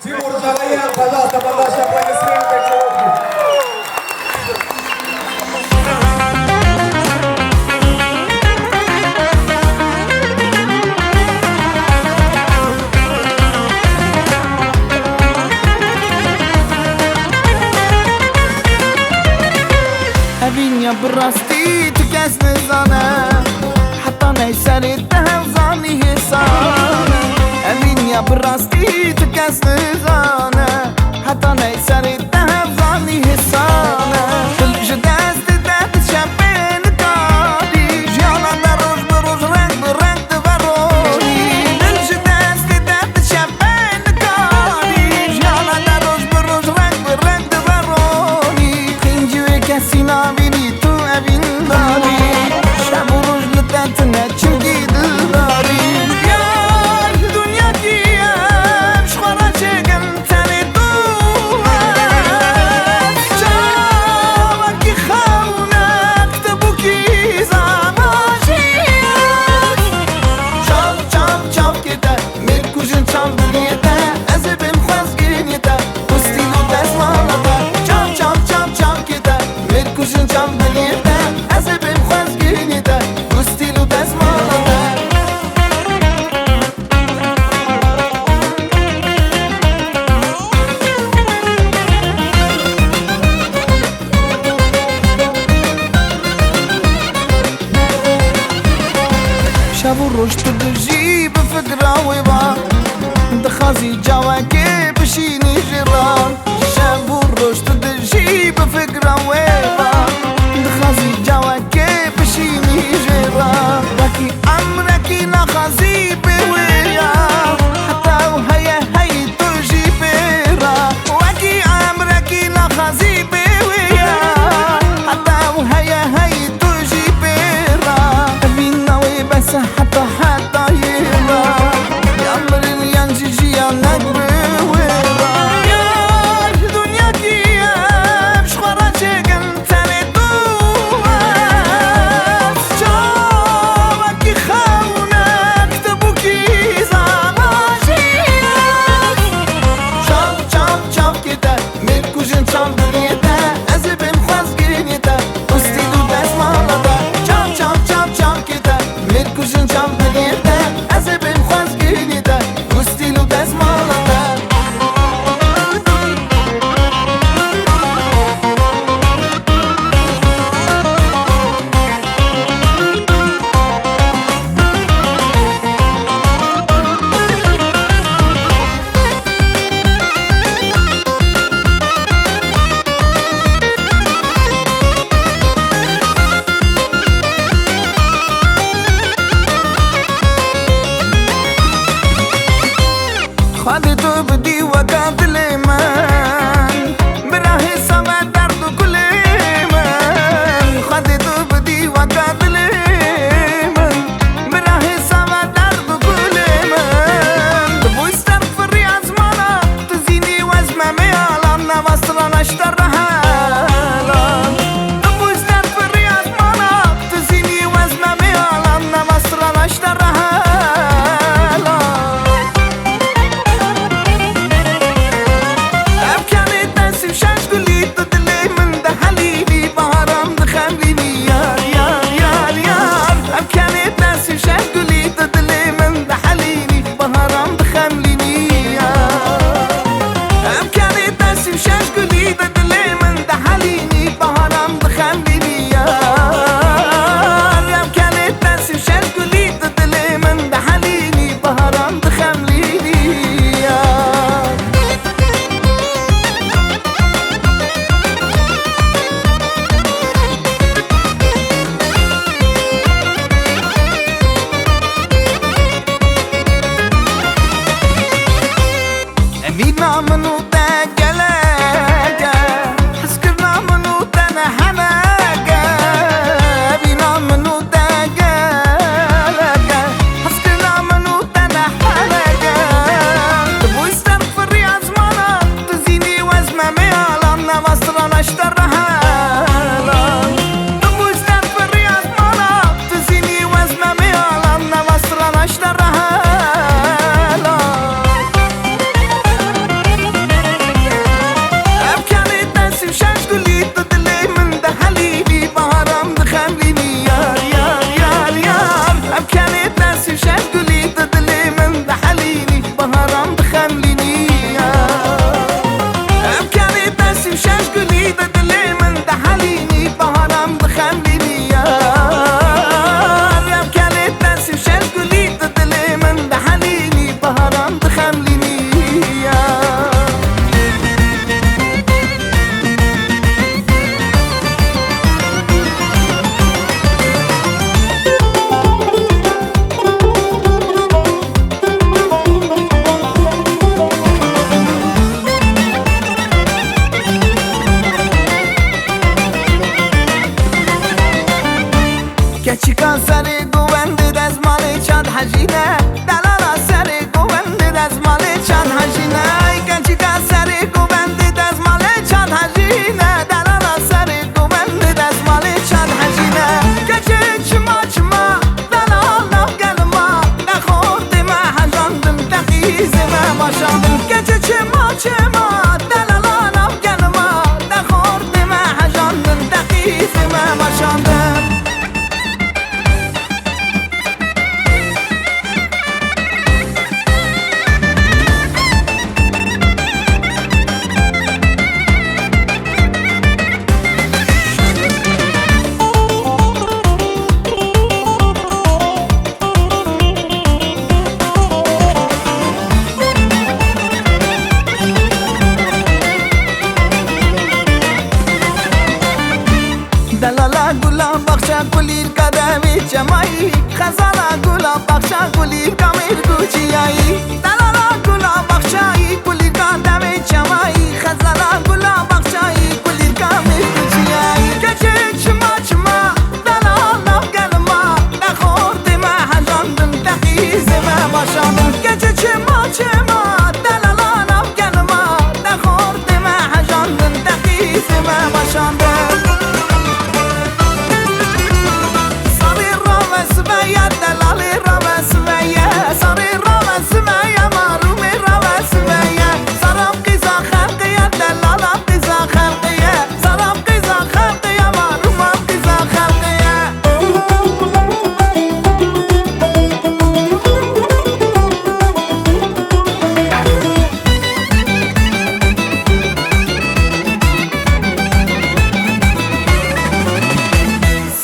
Тимур Джалаян, пожалуйста, под ваши аплодисменты. هبين براستی تو کس نزانه حتی نیسری تهزانی حسانه هبین براستی تو کس نزانه حتی نیسری تهزانی حسانه دل جدست دست شبین کاری جانا در روز بروز رنگ برنگ دورونی دل جدست دست شبین کاری جانا در روز بروز رنگ برنگ دورونی خینجوی کسی نبینی تو evin dali şab و روز لطتنه چنگی دل داری یار دنیا کیم شخورا چگم تنی تو چاوکی خونه کتبو کی زماشی چاو چاو چاو کده میرکوشن چاو دلیته از بیم خوزگینیته پستیلو دزمانده چاو چاو چاو چاو کده میرکوشن چاو دلیته از بیم خوزگینیته پستیلو دزمانده شب و روز تو دژی به فکر آویبا دخازی جاوا که بشینی جران شب و روز تو دژی به فکر آویبا دخازی جاوا که بشینی جران وکی امرکی نخازی بویا حتی و هی تو جی بیرا وکی امرکی نخازی بویا حتی و هی تو جی بیرا بین نوی بس حتی یرا یامر ینجی جیا نگرویرا یار دنیا کیم شخورا چگم تنی تو چاوکی خونه کتبو کی زماشی چاو چاو چاو کده میرکوشن چاو دلیته از بیم خوزگینیته پستیلو دزمانده چاو چاو چاو چاو کده میرکوشن چاو دلیته از بیم خوزگینیته پستیلو دزمانده خواهد تو بدی وقت دل من براه سوا درد و گل من خواهد تو بدی وقت دل من براه سوا درد و گل من تو بویستر فری از مانا تو زینی و از ممه آلان نوستران اشتر رحالان تو بویستر فری از مانا تو زینی و از ممه آلان نوستران اشتر رحالان گچه چما دلالا ناف گلما دخورد ما حجاندن دقیق ما مشاندن دلالا گلا بخشا گلیر کدوی چمایی خزالا گلا بخشا گلیر کامیر گوچیایی دلالا گلا بخشایی گلیر کدوی چمایی خزالا گلا بخشایی گلیر کامیر گوچیایی گچه چما دلالا گلما نخورد ما حجاندن دقیز ما باشاندن گچه چما دلالا گلما نخورد ما حجاندن دقیز ما باشاندن سمایا دلالی روا سمایا سری روا سمایا مارومی روا سمایا سرام قیزا خلقیا دلالا قیزا خلقیا سرام قیزا خلقیا ماروم قیزا خلقیا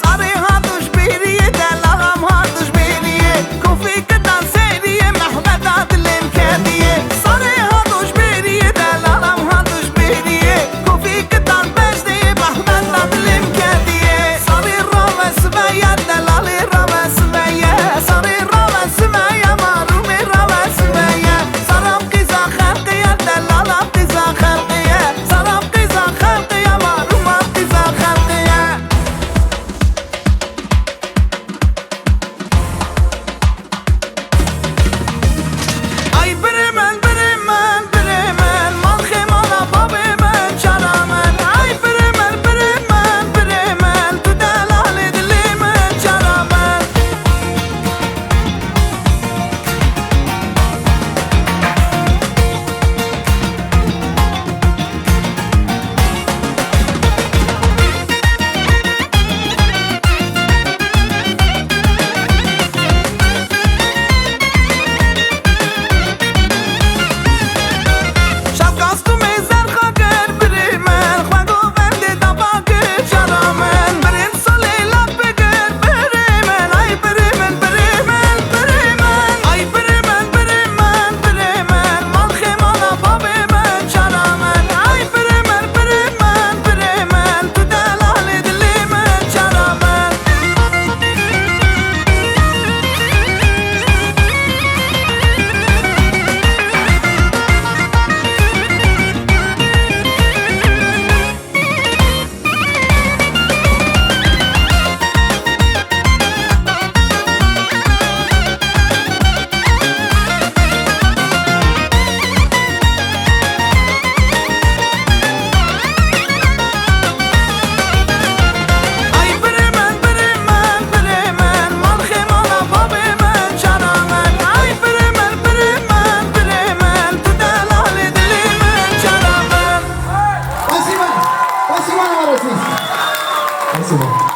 سری هاتوش بیریه دلالم هاتوش بیریه کوفی کدان سریه محبت دلم کدیه سری هاتوش بیریه دلالم هاتوش بیریه کوفی کدان بجدیه محبت دلم کدیه سری روا سمایا دلالی روا سمایا سری روا سمایا مارومی روا سمایا سرام قیزا خلقیا دلالا قیزا خلقیا سرام قیزا خلقیا ماروم قیزا خلقیا ای بریمن مال خیمالا بابی من چرامن ای بریمن تو دلالی دلی من چرامن شب تو میزر خاگر بریمن خواگو بندی دباگر چرامن بریم سالی لب بگر بریمن ای بریمن ای بریمن مال خیمالا بابی من چرامن ای بریمن تو دلالی دلی من چرامن ای بریمن مال خیمالا بابی من چرامن ای بریمن تو دلالی دلی من چرامن Спасибо! Спасибо, Анна Спасибо.